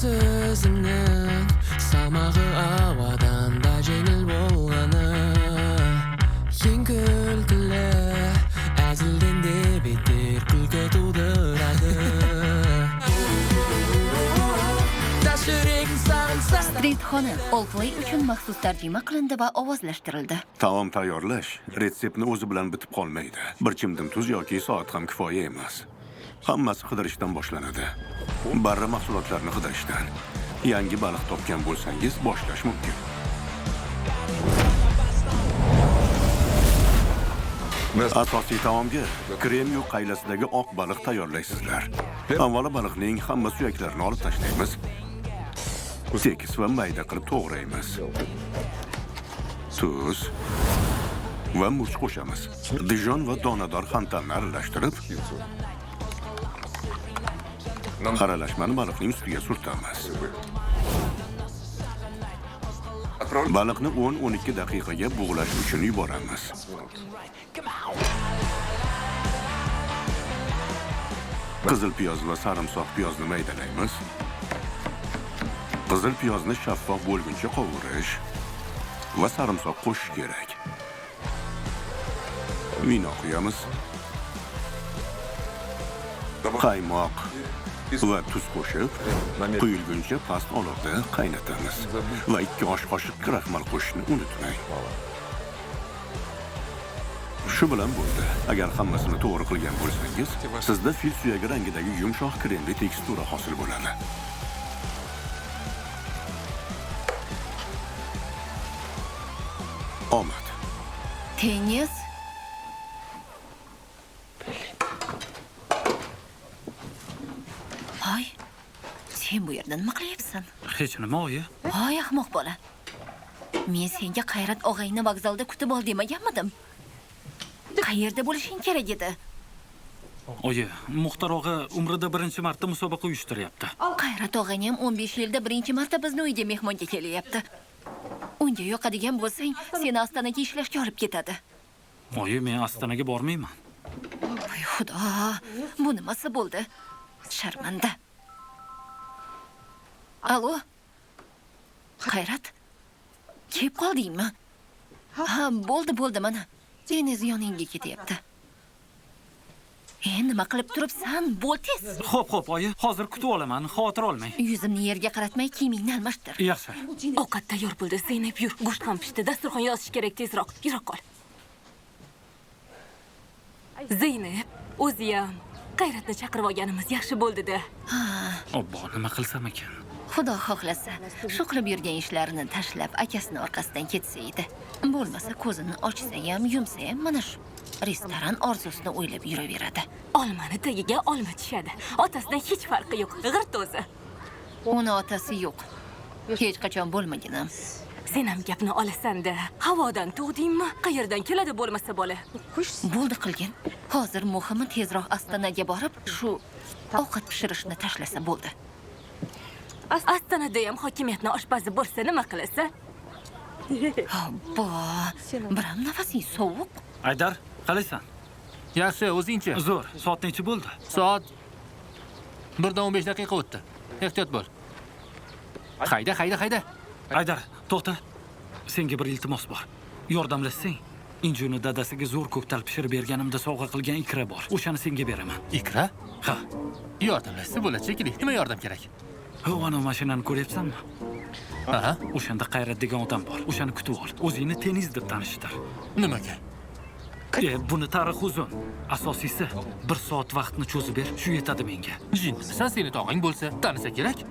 so'zimning salmog'i avodanda jengil bo'lgani yengil tilla azildan deb etir kulga to'ldiradi Street xona Allplay uchun maxsus tarjima qilindi va ovozlashtirildi. Taom tayyorlash retseptni o'zi bilan bitib qolmaydi. Bir chimdim tuz yoki soat ham kifoya emas. Hammasi qidirishdan boshlanadi. Barra mahsulotlarni qidirishdan. Yangi baliq topgan bo'lsangiz boshlash mumkin. Asosiy taomga krem qaylasidagi oq baliq tayyorlaysizlar. Avvalo baliqning hamma suyaklarini olib tashlaymiz. Tekis va mayda qilib to'g'raymiz. Tuz va murch qo'shamiz. Dijon va donador xantalni aralashtirib, aralashmani baliqning ustiga surtamiz. Baliqni 10-12 daqiqaga bug'lash uchun yuboramiz. Qizil piyoz va sarimsoq piyozni maydalaymiz. Qizil piyozni shaffof bo'lguncha qovurish va sarimsoq qo'shish kerak. Vino quyamiz. Qaymoq va tuz qo'shib, quyilguncha past olovda qaynatamiz va 2 osh qoshiq kraxmal qo'shishni unutmang. Shu bilan bo'ldi. Agar hammasini to'g'ri qilgan bo'lsangiz, sizda fil suyagi rangidagi yumshoq kremli tekstura hosil bo'ladi. Omad. Tennis. Hoy, sen bu yerda nima qilyapsan? Hech nima oyi. Hoy, ahmoq bola. Men senga Qayrat og'ayni vokzalda kutib ol demaganmidim? Qayerda bo'lishing kerak edi? Oyi, Muxtor og'a umrida birinchi marta musobaqa uyushtiryapti. Qayrat og'ayni ham 15 yilda birinchi marta bizni uyga mehmonga kelyapti. Unga yoqadigan bo'lsang, seni Ostonaga ishlashga olib ketadi. Oyi, men Ostonaga bormayman. Voy xudo, bu nimasi bo'ldi? Sharmanda. Alo? Qayrat? Kelib qoldingmi? Ha, bo'ldi mana. Deniz yoningga ketyapti. Nima qilib turibsan? Bo'l tez. Xo'p, oyi, hozir kutib olaman, xavotir olmang. Yuzimni yerga qaratmay kiyimingni almashtir. Yaxshi. Ovqat tayyor bo'ldi. Zaynab, yur. Go'sht ham pishdi. Dasturxon yozish kerak tezroq. Yura qol. Zaynab, o'zi ham Qayratni chaqirib olganimiz yaxshi bo'ldi-da. Obbo, nima qilsam ekan? Xudo xohlasa, shu qilib yurgan ishlarini tashlab akasini orqasidan ketsa edi. Bo'lmasa ko'zini ochsa ham, yumsa ham mana shu restoran orzusini o'ylab yuraveradi. Olmani tagiga olma tushadi. Otasidan hech farqi yo'q. G'irt o'zi. Uni otasi yo'q. Hech qachon bo'lmagan ham. Sen ham gapni olasan-da. Havodan tug'dingmi? Qayerdan keladi bo'lmasa bola? Bo'ldi qilgin. Hozir muhimi tezroq Ostonaga borib, shu ovqat pishirishni tashlasa bo'ldi. Ostonada ham hokimiyatning oshpazi bo'lsa nima qilasa? Obbo, biram nafasing sovuq. Aydar, qalaysan? Yaxshi, o'zingchi. Zo'r, soat necha bo'ldi? Soat 1:15 daqiqa o'tdi. Ehtiyot bo'l. Hayda. Aydar, to'xta. Senga bir iltimos bor. Yordamlashsang, Injuni dadasiga zo'r ko'ktal pishirib berganimda sovg'a qilgan ikra bor. O'shani senga beraman. Ikra? Ha. Yordamlashsa bo'ladi shekilli. Nima yordam kerak? Ana mashinani ko'ryapsanmi? Aha. O'shanda Qayrat degan odam bor. O'shani kutib ol. O'zingni tennis deb tanishtir. Nimaga? Buni tarix uzun. Asosiysi 1 soat vaqtni cho'zib ber, shu yetadi menga. Sen seni tog'ing bo'lsa, tanisa kerak.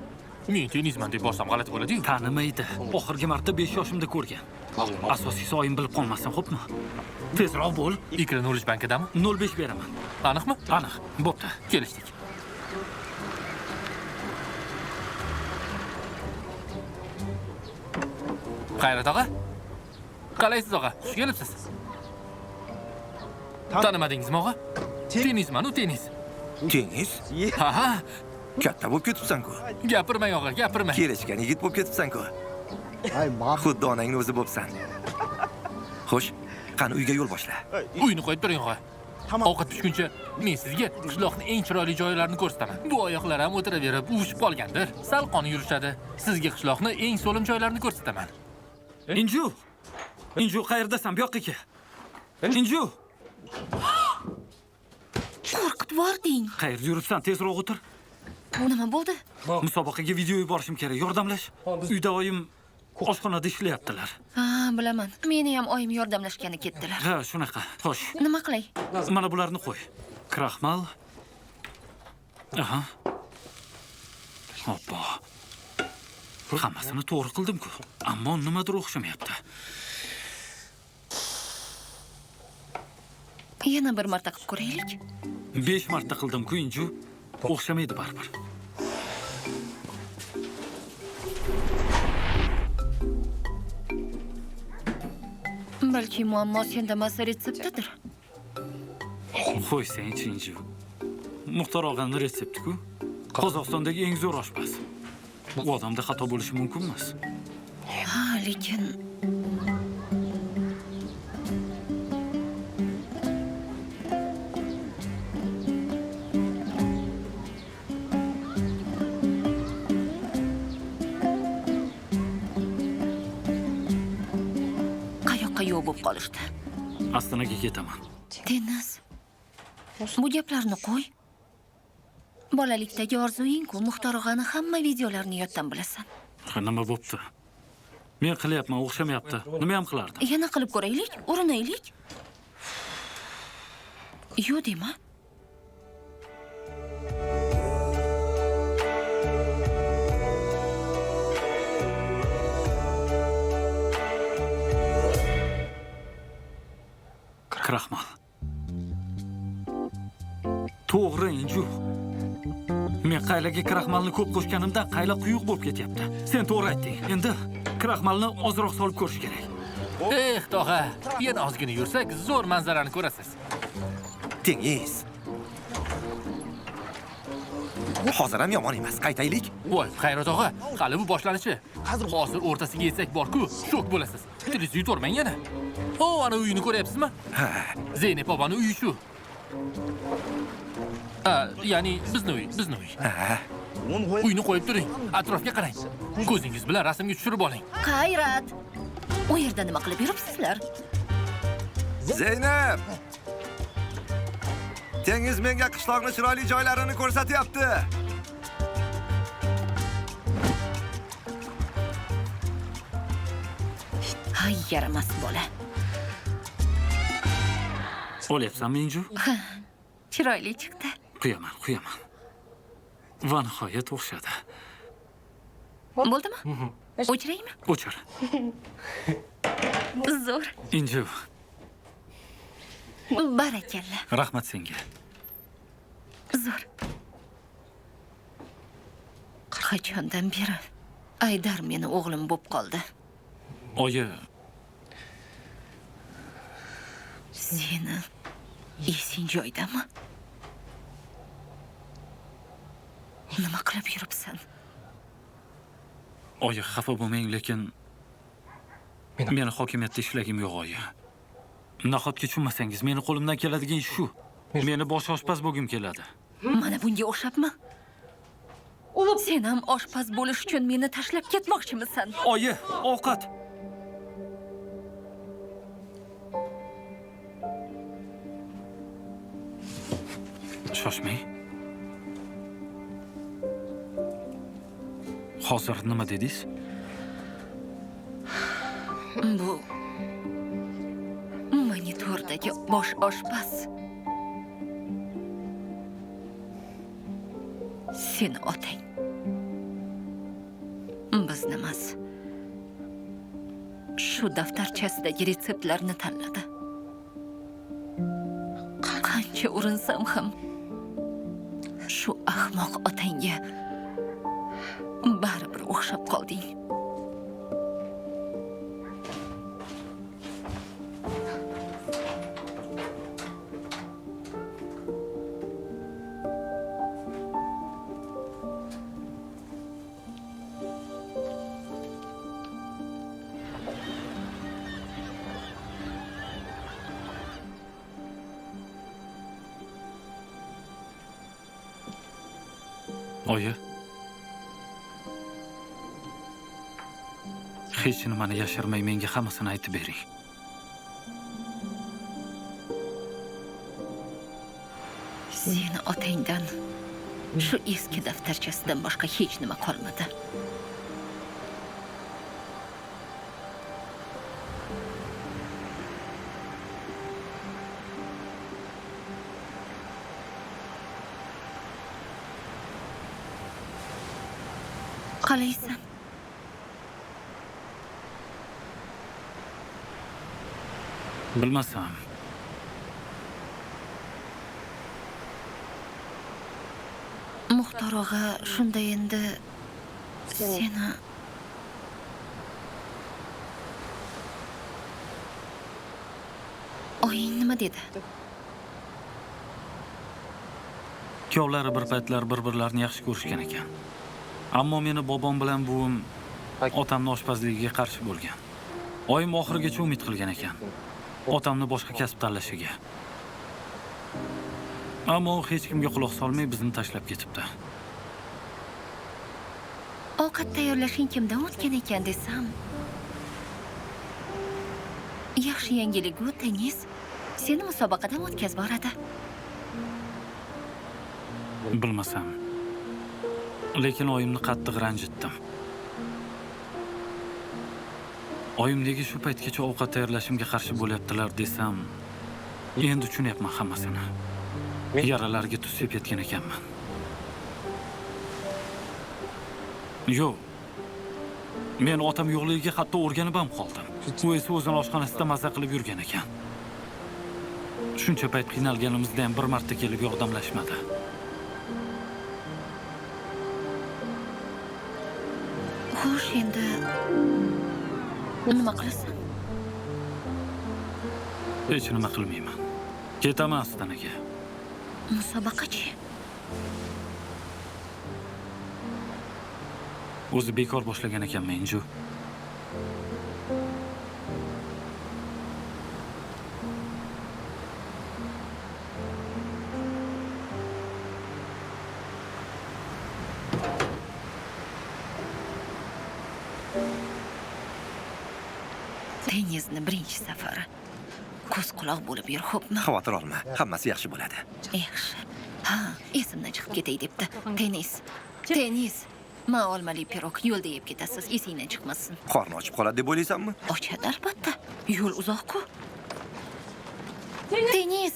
Men tennisman deb borsam g'alati bo'ladi-ku. Tanimaydi. Oxirgi marta 5 yoshimda ko'rgan. Asosiysi oyim bilib qolmasin, xo'pmi? Tezroq bo'l. Ikra Nurish bankidami? 05 beraman. Aniqmi? Aniq. Bo'pti. Kelishdik. Qayrat og'a? Qalaysiz og'a? Xush kelibsiz. Tanimadingizmi og'a? Tennisman-u tennis. Tennis? Ha. Katta bo'lib ketibsan-ku. Gapirmang og'a, gapirmang. Kelishgan yigit bo'lib ketibsan-ku. Xuddi onangni o'zi bo'libsan. Xo'sh, qani uyga yo'l boshla. Uyni qo'yib turing og'a. Ovqat pishguncha men sizga qishloqning eng chiroyli joylarini ko'rsataman. Bu oyoqlar ham o'tiraverib uvishib qolgandir. Sal qoni yurishadi. Sizga qishloqning eng so'lim joylarini ko'rsataman. Inju! Inju, qayerdasan? Bu yoqqa kel. Inju! Qo'rqitib yubording. Qayerda yuribsan? Tezroq o'tir. Nima bo'ldi? Musobaqaga video yuborishim kerak. Yordamlash. Uyda oyim oshxonada ishlayaptilar. Ha, bilaman. Meni ham oyim yordamlashgani ketdilar. Ha, shunaqa. Xo'sh. Nima qilay? Mana bularni qo'y. Kraxmal. Aha. Hoppa. Hammasini to'g'ri qildim-ku. Ammo nimadir o'xshamayapti. Yana bir marta qilib ko'raylik. 5 marta qildim-ku, Inju. O'xshamaydi baribir. Balki muammo senda emas, retseptidir. Qo'ysang-chi, Inju. Muxtor og'amning retsepti-ku. Qozog'istondagi eng zo'r oshpaz. U odamda xato bo'lishi mumkin emas. Ha, lekin qayoqqa yo'q bo'lib qolishdi? Astanaga ketaman. Dennis, bu gaplarni qo'y. Bolalikdagi orzuying-ku, Muxtor og'ani hamma videolarini yoddan bilasan. Nima bo'pti? Men qilyapman, o'xshamayapti. Nima ham qilardim? Yana qilib ko'raylik, urinaylik. Yo'q dema. Kraxmal. To'g'ri, Inju. Men qaylaga kraxmalni ko'p qo'shganimdan qayla quyuq bo'lib ketyapti. Sen to'g'ri aytding. Endi kraxmalni ozroq solib ko'rish kerak. Tog'a, yana ozgina yursak, zo'r manzarani ko'rasiz. Tengiz. Hozir ham yomon emas. Qaytaylik. Voy, Xayri tog'a, hali bu boshlanishi. Hozir o'rtasiga yetsak bor-ku, shok bo'lasiz. Tilingizni yutormang yana. O, ana uyini ko'ryapsizmi? Ha. Zeynep opaning uyi shu. Ya'ni bizni uy. Ha. Uyni qo'yib turing, atrofga qarang. Ko'zingiz bilan rasmga tushirib oling. Qayrat. U yerda nima qilib yuribsizlar? Zeynep. Tengiz menga qishloqning chiroyli joylarini ko'rsatyapti. Hay, yaramas bola. Olyapsanmi, Inju? Chiroyli chiqdi. Quyaman. Va nihoyat o'xshadi. Bo'ldimi? O'chiraymi? O'chir. Zo'r. Inju, Barakalla. rahmat senga. Zo'r. Qachondan beri Aydar meni o'g'lim bo'lib qoldi. Oyi, Seni esing joydami? Nima qilib yuribsan? oyi xafa bo'lmang, lekin meni hokimiyatda ishlagim yo'q, oyi. Nahotki tushunmasangiz, meni qo'limdan keladigan ish shu. Meni bosh oshpaz bo'lgim keladi. Mana bunga o'xshabmi? Sen ham oshpaz bo'lish uchun meni tashlab ketmoqchimisan? Oyi, ovqat. Shoshmang. Hozir nima dedingiz? Bu monitordagi bosh oshpaz. Seni otang. Bizni emas. Shu daftarchasidagi retseptlarni tanladi. Qancha urinsam ham shu ahmoq otangga baribir o'xshab qolding. Oyi. Hech nimani yashirmay menga hammasini aytib bering. Seni otangdan shu eski daftarchasidan boshqa hech nima qolmadi. Qalaysan? Bilmasam. Muxtor og'a shunda endi seni oying nima dedi? Ikkovlari bir paytlar bir-birlarini yaxshi ko'rishgan ekan. Ammo meni bobom bilan buvim otamning oshpazligiga qarshi bo'lgan. Oyim oxirigacha umid qilgan ekan. Otamni boshqa kasb tanlashiga. Ammo hech kimga quloq solmay bizni tashlab ketibdi. Ovqat tayyorlashing kimdan o'tgan ekan desam, yaxshi yangilik o'tingiz seni musobaqadan o'tkazib boradi. Bilmasam. Lekin oyimni qattiq ranjitdim. Oyim nega shu paytgacha ovqat tayyorlashimga qarshi bo'lyaptilar desam, endi tushunyapman hammasini. Yaralarga tuz sepayotgan ekanman. Yo'q. Men otam yo'qligiga hatto o'rganib ham qoldim. U esa o'zini oshxonasida maza qilib yurgan ekan. Shuncha payt qiynalganimizda ham bir marta kelib yordamlashmadi. Xo'sh, endi nima qilasan? Hech nima qilmayman. Ketaman Astanaga. Musobaqachi. O'zi bekor boshlagan ekanman, Inju. Dengizni birinchi safari ko'z quloq bo'lib yur, xo'pmi? Xavotir olma, hammasi yaxshi bo'ladi. Yaxshi. Ha, esimdan chiqib ketay debdi. Tennis. Men olmali pirog yo'lda yeb ketasiz, esingdan chiqmasin. Qorni ochib qoladi deb o'ylaysanmi? Ochadi albatta. Yo'l uzoq-ku. Tennis.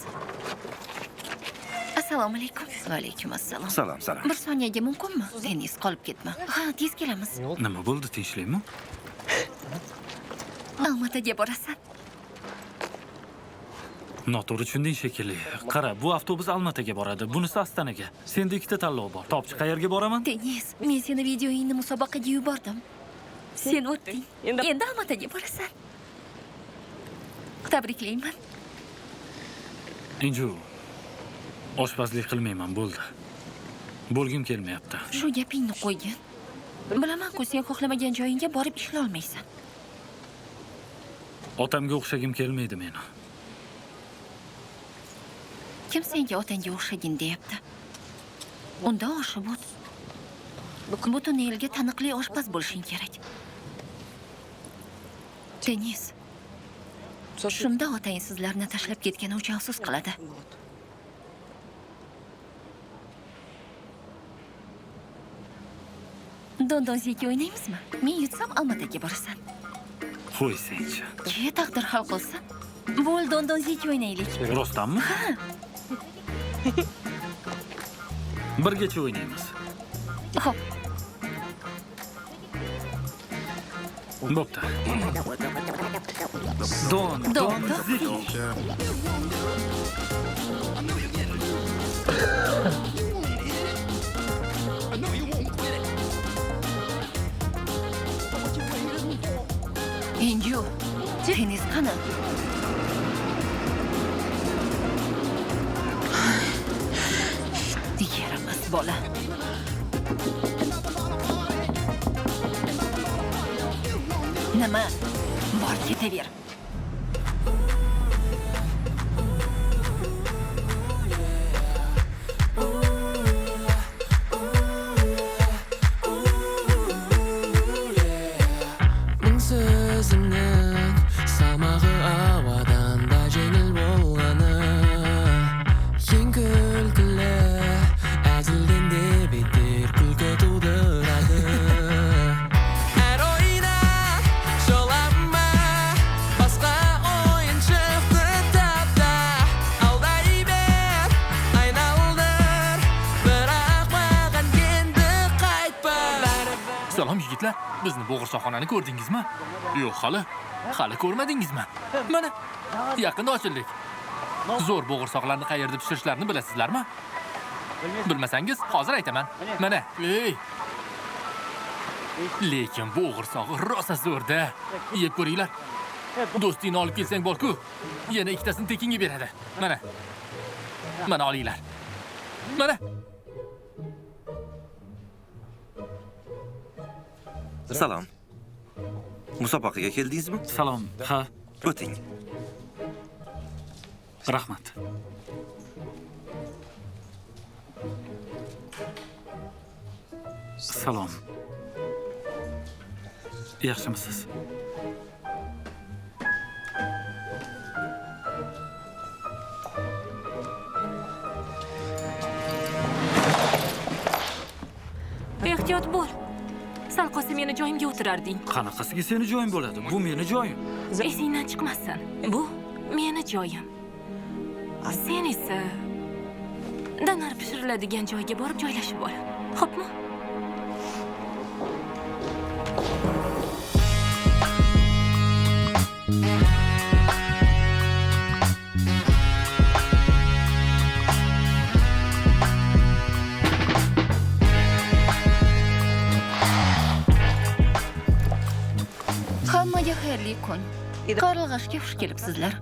Assalomu alaykum. Va alaykum assalom. Salom. Bir soniyaga mumkinmi? Tennis qolib ketma. Ha, tez kelamiz. Nima bo'ldi, tinchlikmi? Almataga borasan. Noto'g'ri tushunding shekilli. Qara, bu avtobus Almataga boradi, bunisi Astanaga. Senda ikkita tanlov bor. Topchi qayerga boraman? Tennis, men seni videoingni musobaqaga yubordim. Sen o'tding. Endi Almataga borasan. Tabriklayman. Inju, oshpazlik qilmayman, bo'ldi. Bo'lgim kelmayapti. Shu gapingni qo'ygin. Bilaman-ku, sen xohlamagan joyingga borib ishla olmaysan. Otamga o'xshagim kelmaydi meni. Kim senga otangga o'xshagin deyapti? Unda oshib o't. Butun elga taniqli oshpaz bo'lishing kerak. Tennis. Shunda otang sizlarni tashlab ketgani uchun afsus qiladi. Dondonziki o'ynaymizmi? Men yutsam Almataga borasan. Qo'ysangchi. Ke taqdir hal qilsin. Bo'l, dondonziki o'ynaylik. Rostdanmi? Ha, Birgacha o'ynaymiz. xo'p. Bo'pti. Don, ziki. Inju, tennis qani? Yaramas bola. Nima? Bor ketaver. yigitlar, bizni bo'g'irsoqxonani ko'rdingizmi? Yo'q, hali ko'rmadingizmi? Mana, yaqinda ochildik. Zo'r bo'g'irsoqlarni qayerda pishirishlarini bilasizlarmi? Bilmasangiz, hozir aytaman. Mana, lekin bo'g'irsoq rosa zo'rda. Yeb ko'ringlar. Do'stingni olib kelsang bor-ku, yana ikkitasini tekinga beradi. Mana olinglar. Mana. Salom. Musobaqaga keldingizmi? Salom. Ha, O'ting. rahmat. Salom. Yaxshimisiz? Ehtiyot bo'l. Sal qolsa meni joyimga o'tirarding. Qanaqasiga seni joying bo'ladi? Bu meni joyim. Esingdan chiqmasin. Bu meni joyim. Sen esa danar pishiriladigan joyga borib joylashib ol. Xo'pmi? Hammaga xayrli kun. Qarlig'ashga xush kelibsizlar.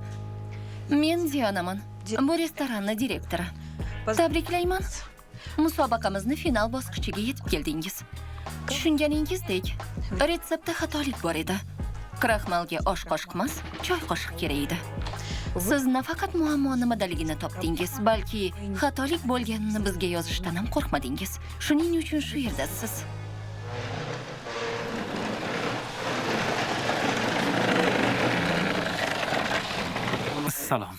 Men Dianaman. Bu restoranning direktori. Tabriklayman. Musobaqamizni final bosqichiga yetib keldingiz. Tushunganingizdek, retseptda xatolik bor edi. Kraxmalga osh qoshiq emas, choy qoshiq kerak edi. Siz nafaqat muammo nimadaligini topdingiz, balki xatolik bo'lganini bizga yozishdan ham qo'rqmadingiz. Shuning uchun shu yerdasiz. Salom.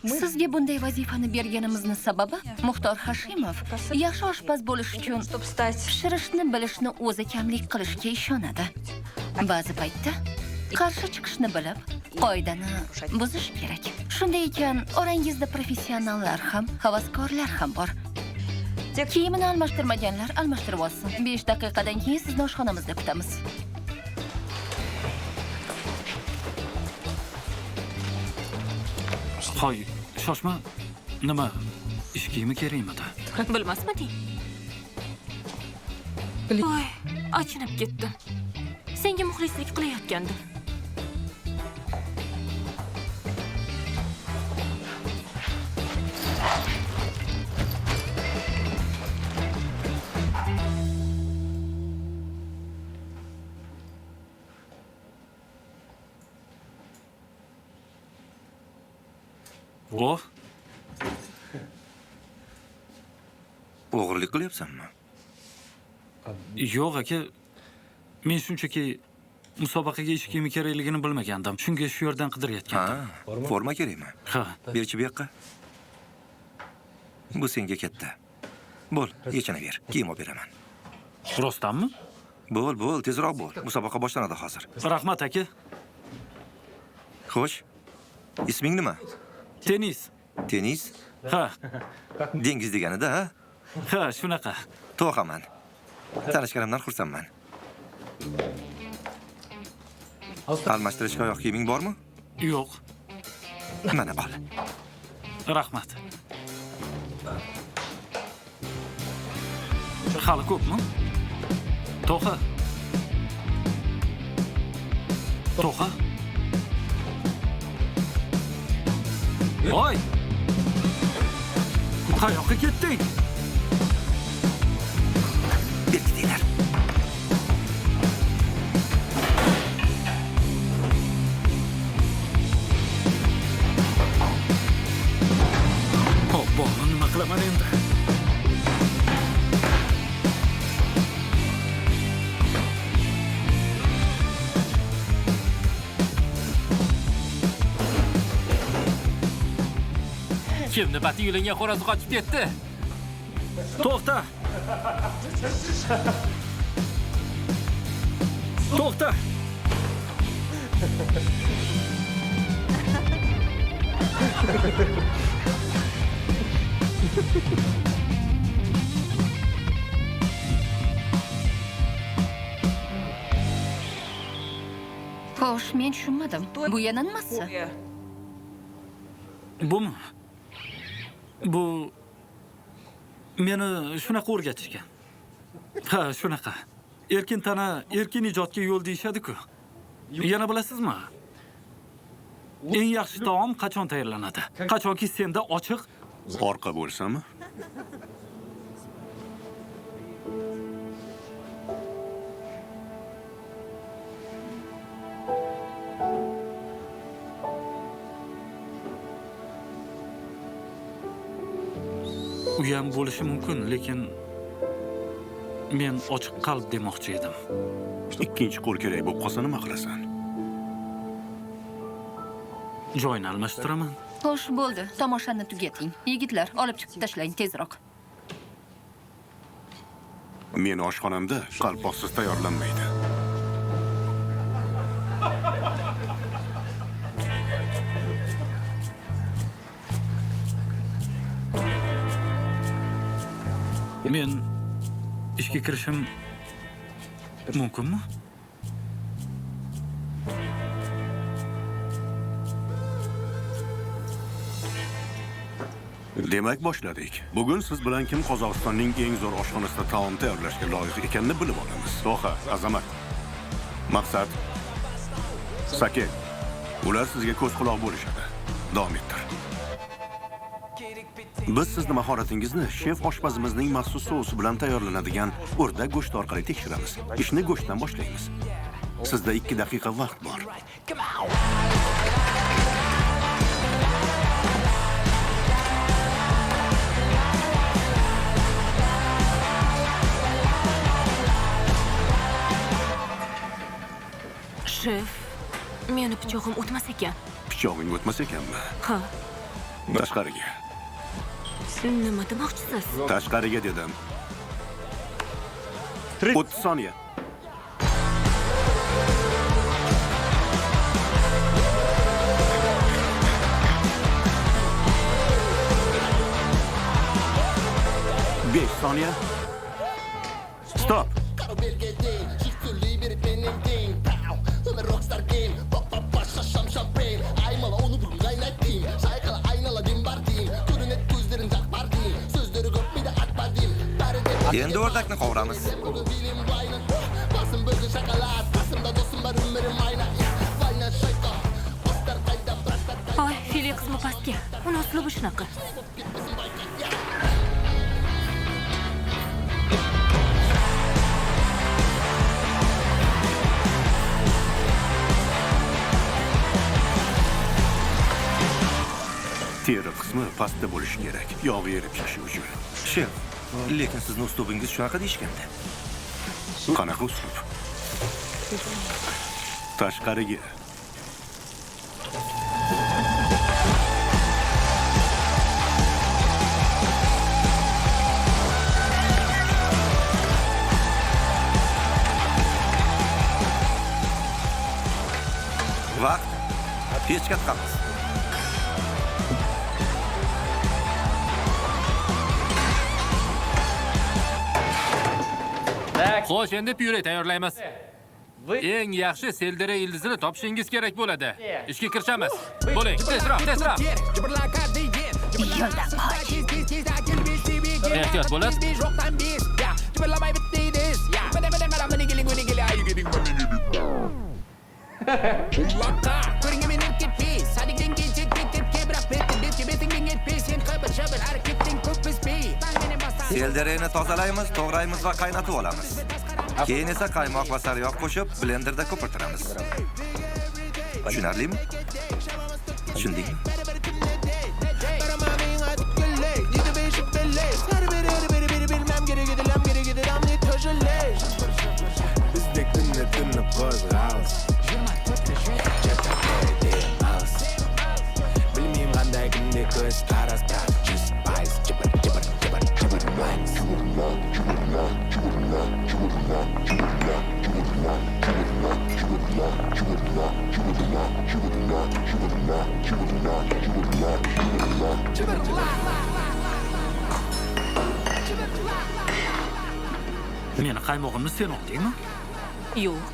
Sizga bunday vazifani berganimizni sababi Muxtor Hashimov yaxshi oshpaz bo'lish uchun pishirishni bilishni o'zi kamlik qilishga ishonadi. Ba'zi paytda qarshi chiqishni bilib, qoidani buzish kerak. Shunday ekan, orangizda professionallar ham, havaskorlar ham bor. Kiyimini almashtirmaganlar almashtirib olsin. 5 daqiqadan keyin sizni oshxonamizda kutamiz. Hoy, shoshma. Nima? Ish kiyimi kerakmidi? Bilmasmiding? Voy, achinib ketdim. Senga muxlislik qilayotgandim. Oh, O'g'irlik qilyapsanmi? yo'q aka. Men shunchaki musobaqaga ish kiyimi kerakligini bilmagandim. Shunga shu yerdan qidirayotgandim. Ha, forma kerakmi? Ha, Berchi bu yoqqa. Bu senga katta. Bo'l, yechina ber. Kiyim olib beraman. rostdanmi? Bo'l, tezroq bo'l. Musobaqa boshlanadi hozir. Rahmat aka. Xo'sh. Isming nima? Tennis. Tennis? Ha, Dengiz deganida, ha? ha, shunaqa. To'g'aman. Tanishganimdan xursandman. Almashtirishga oyoq kiyiming bormi? Yo'q. Mana ol. Rahmat. Hali ko'pmi? To'xa. To'xa. Voy! Qayoqqa ketding? Bektinglar. Obbo, nima qilaman endi? Kimni bati yulingan xo'roz qochib ketdi? To'xta! To'xta! Xo'sh, men tushunmadim. Bu yana nimasi? Bumi? Bu meni shunaqa o'rgatishgan. Ha, shunaqa. Erkin tana, erkin ijodga yo'l deyishadi-ku. Yana bilasizmi? Eng yaxshi taom qachon tayyorlanadi? Qachonki senda ochiq Orqa bo'lsami? u ham bo'lishi mumkin, lekin men ochiq qalb demoqchi edim. Ikkinchi qo'l kerak bo'lib qolsa nima qilasan? Joyni almashtiraman. Xo'sh, bo'ldi. Tomoshani tugating. Yigitlar, olib chiqib tashlang tezroq. Men oshxonamda qalpoqsiz tayyorlanmaydi. Men ishga kirishim mumkinmi? Demak boshladik. Bugun siz bilan kim Qozog'istonning eng zo'r oshxonasida taom tayyorlashga loyiq ekanini bilib olamiz. Soha, azamat. Maqsad Sake. Ular sizga ko'z quloq bo'lishadi. Davom ettir. Biz sizni mahoratingizni shef oshpazimizning maxsus sousi bilan tayyorlanadigan o'rdak go'shti orqali tekshiramiz. Ishni go'shtdan boshlaymiz. Sizda 2 daqiqa vaqt bor. Shef, meni pichog'im o'tmas ekan. Pichog'ing o'tmas ekanmi? Ha, Tashqariga. nima demoqchisiz? Tashqariga dedim. 30 soniya. Beş saniye. Stop. Endi o'rdakni qovuramiz. Voy, file qismi pastga. Uni uslubi shunaqa. Teri qismi pastda bo'lishi kerak. Yog'i erib chiqishi uchun. Shef, lekin sizni uslubingiz shunaqa deyishganda. Qanaqa uslub? Tashqariga. Vaqt. Pechga tiqamiz. Xo'sh, endi pyure tayyorlaymiz. Eng yaxshi seldere ildizini topishingiz kerak bo'ladi. Ishga kirishamiz. Bo'ling, tezroq, tezroq. Yo'ldan qoch. Ehtiyot bo'lib. Seldereni tozalaymiz, to'g'raymiz va qaynatib olamiz. Keyin esa qaymoq va sariyog' qo'shib blenderda ko'pirtiramiz. Tushunarlimi? Tushundingmi? Meni qaymog'imni sen oldingmi? Yo'q.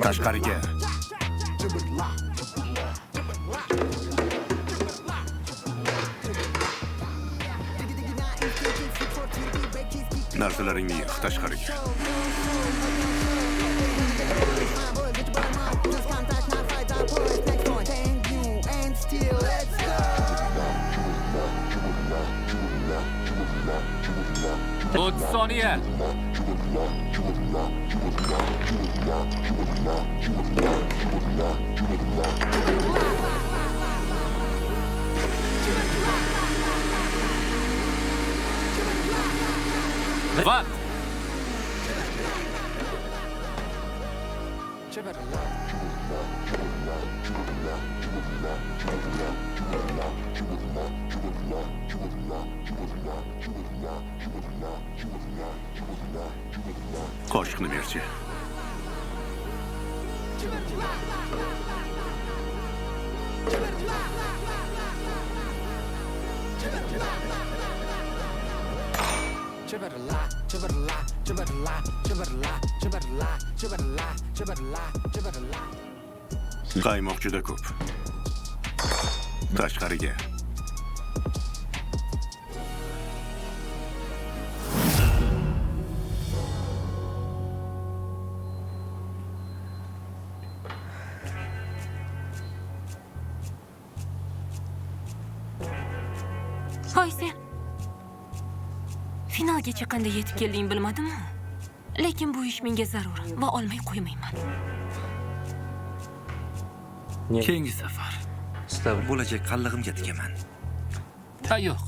Tashqariga. Narsalaringni yig', tashqariga. O'ttiz soniya. Vaqt. Qoshiqni berchi. Qaymoq juda ko'p. Tashqariga. Hoy sen. Finalgacha qanday yetib kelding bilmadim-ku. Lekin bu ish menga zarur va olmay qo'ymayman. Keyingi safar. Bo'lajak qallig'imga tigaman. Ha yo'q.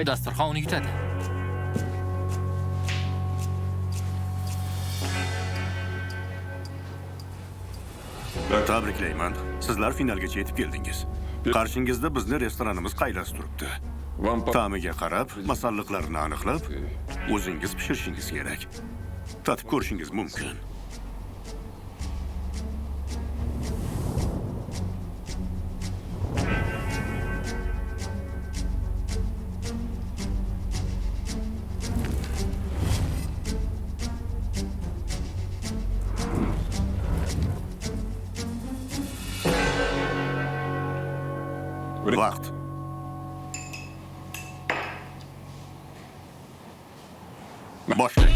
Dasturxon uni yutadi. Tabriklayman. Sizlar finalgacha yetib keldingiz. Qarshingizda bizni restoranimiz qaylasi turibdi. Ta'miga qarab, masalliqlarni aniqlab, o'zingiz pishirishingiz kerak. Tatib ko'rishingiz mumkin. Vaqt. Boshlang.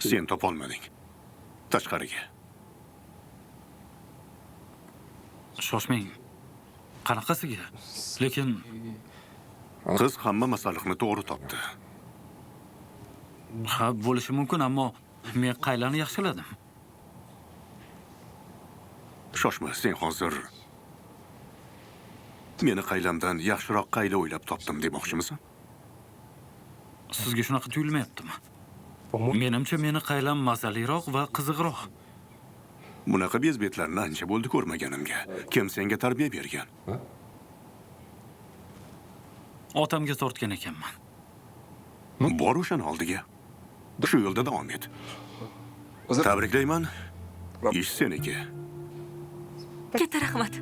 Sen topolmading. Tashqariga. Shoshmang. Qanaqasiga? Lekin Qiz hamma masalliqni to'g'ri topdi. ha bo'lishi mumkin, ammo men qaylani yaxshiladim. Shoshma, sen hozir meni qaylamdan yaxshiroq qayla o'ylab topdim demoqchimisan? Sizga shunaqa tuyulmayaptimi? Menimcha meni qaylam mazaliroq va qiziqroq. Bunaqa bezbetlarni ancha bo'ldi ko'rmaganimga. Kim senga tarbiya bergan? Otamga tortgan ekanman. Bor o'shani oldiga. Shu yo'lda davom et. Tabriklayman. Ish seniki. Katta rahmat.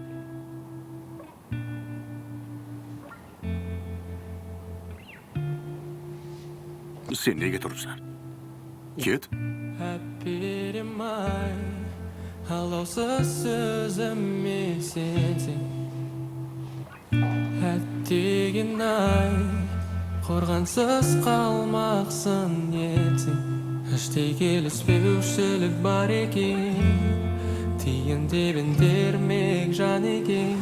Sen nega turibsan? Ket. Happy mind. Halolsiz so'zimni sensin. Hattiginay. Qo'rg'ansiz qalmaqsin yetsin. Ishtigilis sevishlik bar ekan. Tiyin debin dermek jan ekan.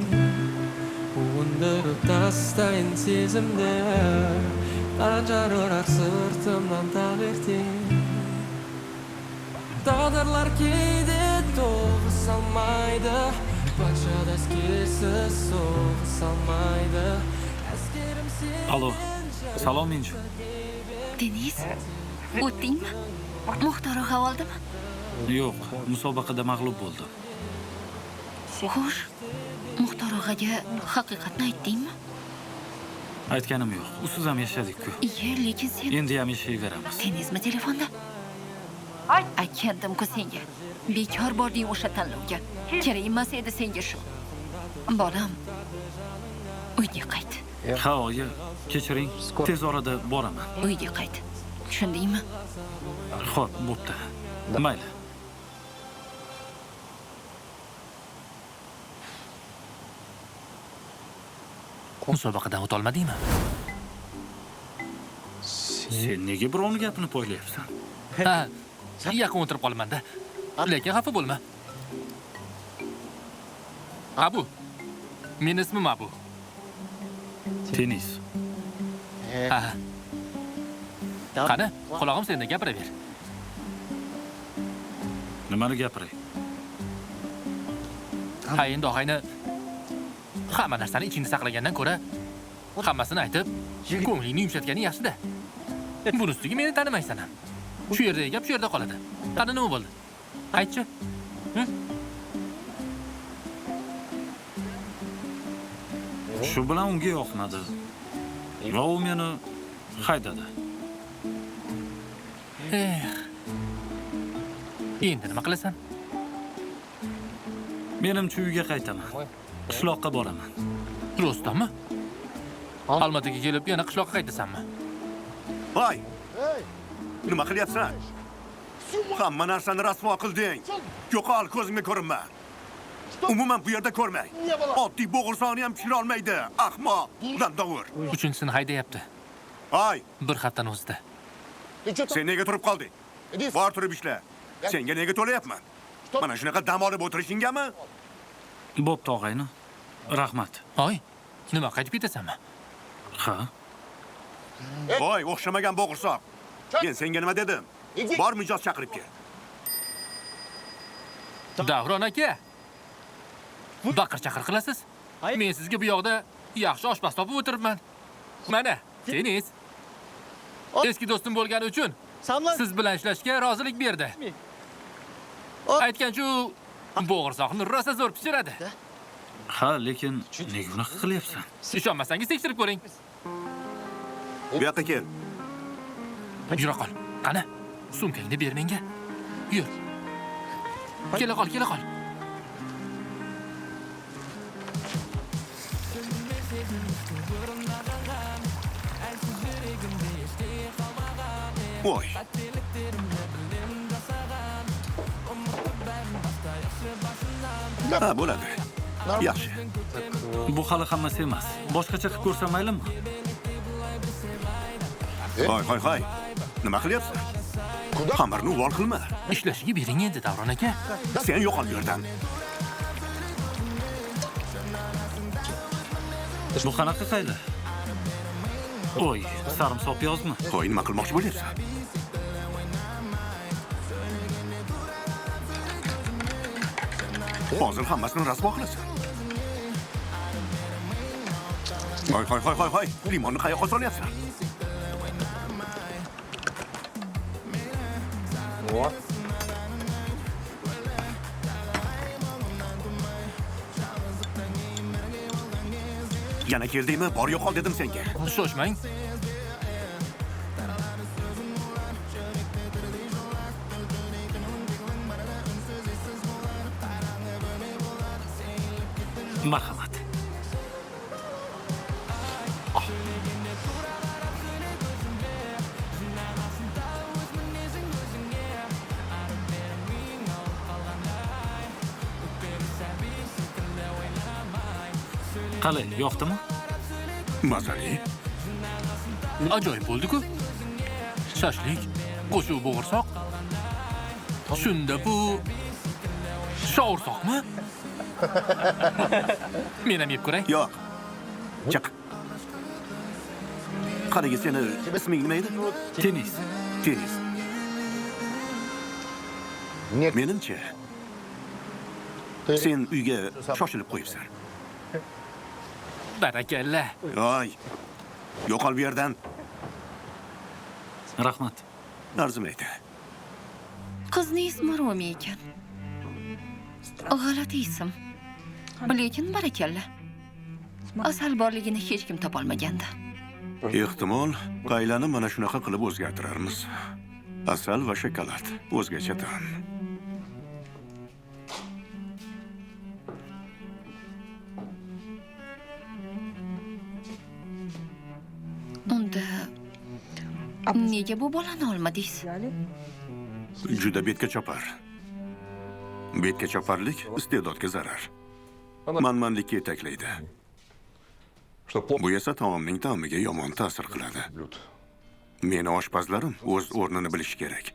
Undirib tastayin sezimda. Qancharoq sirtimdan tag'irting. Taqdirlar keydi to'g'ri salmaydi. Bachada eskisiz so'g'i salmaydi. Askerim sen. Alo. Salom Inju. Deniz, o'tdingmi? Muxtor og'a oldimi? Yo'q, musobaqada mag'lub bo'ldim. Xo'sh, Muxtor og'aga haqiqatni aytdingmi? Aytganim yo'q. Usiz ham yashadik-ku. Iye, lekin sen Endi ham yashayveramiz. Denizmi telefonda? Aytgandim-ku senga. Bekor bording o'sha tanlovga. Kerak emas edi senga shu. Bolam, uyga qayt. Ha, oyi, kechiring. Tez orada boraman. Uyga qayt. Tushundingmi? Xo'p, bo'pti. Mayli. Musobaqadan o'ta olmadingmi? Sen nega birovni gapini poylayapsan? Ha, yaqin o'tirib qolaman-da. Lekin xafa bo'lma. Abu. Mening ismim Abu. Deniz. Ha. Qani, qulog'im senda gapiraver. Nimani gapiray? Ha, endi og'ayni hamma narsani ichingda saqlagandan ko'ra hammasini aytib, ko'nglingni yumshatganing yaxshi-da. Buni ustiga meni tanimaysan ham. Shu yerdagi gap shu yerda qoladi. Qani nima bo'ldi? Aytchi. Shu bilan unga yoqmadi. Va u meni haydadi. Endi nima qilasan? Menimcha uyga qaytaman. Qishloqqa boraman. Rostdanmi? Almataga kelib yana qishloqqa qaytasanmi? Voy! Nima qilyapsan? Hamma narsani rasvo qilding. Yo'qol, ko'zimga ko'rinma. Umuman bu yerda ko'rmang. Oddiy bo'g'irsoqni ham pishira olmaydi. Ahmoq, dandovur. Uchinchisini haydayapti. Voy! Bir haftaning o'zida. Sen nega turib qolding? Bor turib ishla. Senga nega to'layapman? Mana shunaqa dam olib o'tirishingami? Bo'pti, og'ayni. Rahmat. Hoy, nima qaytib ketasanmi? Ha? Voy, o'xshamagan bo'g'irsoq. Men senga nima dedim? Bor mijoz chaqirib kel. Davron aka. Baqir-chaqir qilasiz? Men sizga bu yoqda yaxshi oshpaz topib o'tiribman. Mana, Deniz. Eski do'stim bo'lgani uchun siz bilan ishlashga rozilik berdi. Aytgancha u bo'g'irsoqni rosa zo'r pishiradi. Ha, lekin nega unaqa qilyapsan? Ishonmasangiz tekshirib ko'ring. Bu yoqqa kel. Yura qol. Qani, sumkangni ber menga. Yur. Kela qol, kela qol. Voy. Ha, bo'ladi. Yaxshi. Bu hali hammasi emas. Boshqacha qilib ko'rsam maylimi? Hoy. Nima qilyapsan? xamirni uvol qilma. Ishlashiga bering endi Davron aka. Sen yo'qol bu yerdan. Bu qanaqa qayda? Oy, sarimsoq piyozmi? Qo'y, nima qilmoqchi bo'lyapsan? Hozir hammasini rasvo qilasan. Qo'y. Limonni qayoqqa solyapsan? Yana keldingmi? Bor yo'qol dedim senga. Shoshmang. Marhamat. Qalay, yoqdimi? Mazali. Ajoyib bo'ldi-ku. Shashlik, qo'shuv bo'g'irsoq. Shunda bu sho'rsoqmi? Men ham yeb ko'ray. Yo'q. Chiq. Qariga seni isming nima edi? Tenis. Tenis. Menimcha, sen uyga shoshilib qo'yibsan. Barakalla. Voy. Yo'qol bu yerdan. Rahmat. Arzimaydi. Qizning ismi Romi ekan. G'alati ism. Lekin barakalla. Asal borligini hech kim topolmagandi. Ehtimol, qaylani mana shunaqa qilib o'zgartirarmiz. Asal va shokolad o'zgacha ta'm. Unda nega bu bolani olmadingiz? Juda betga chopar. Betga choparlik iste'dodga zarar. Manmanlikka yetaklaydi. Bu esa taomning ta'miga yomon ta'sir qiladi. Meni oshpazlarim o'z o'rnini bilishi kerak.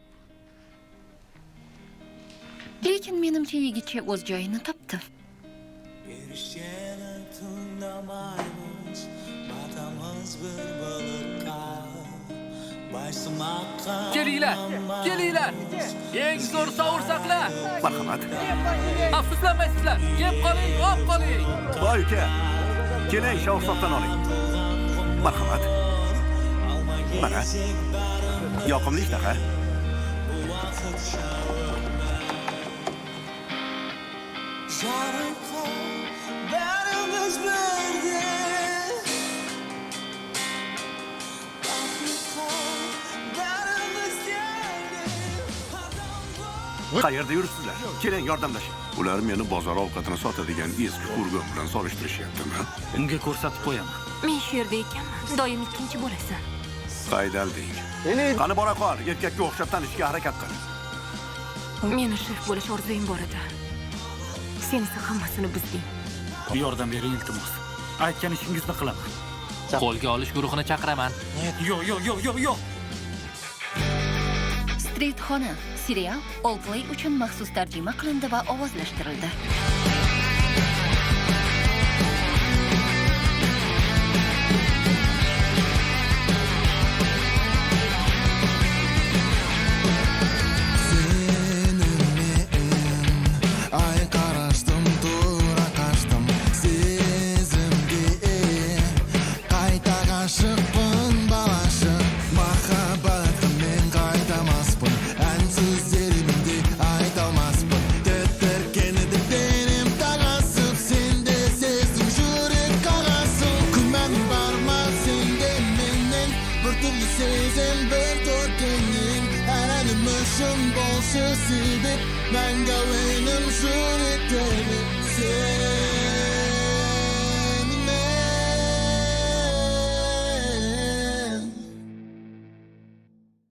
Lekin menimcha yigitcha o'z joyini topdi. Kelinglar. Eng zo'r sovursoqlar. Marhamat. Afsuslanmaysizlar. Yeb qoling, olib qoling. Voy uka. Keling, sho'rsoqdan oling. Marhamat. Mana. Yoqimli ishtaha. Qayerda yuribsizlar? Keling, yordamlashing. Ular meni bozor ovqatini sotadigan eski furgon bilan solishtirishyaptimi? Unga ko'rsatib qo'yaman. Men shu yerda ekanman. Doim ikkinchi bo'lasan. Qaydalding. Qani bora qol, erkakka o'xshab tanishga harakat qil. Meni shef bo'lish orzuyim bor edi. Sen esa hammasini buzding. Yordam bering iltimos. Aytgan ishingizni qilaman. Qo'lga olish guruhini chaqiraman. Yo'q. Street xona serial Allplay uchun maxsus tarjima qilindi va ovozlashtirildi. Ben going, I'm sure it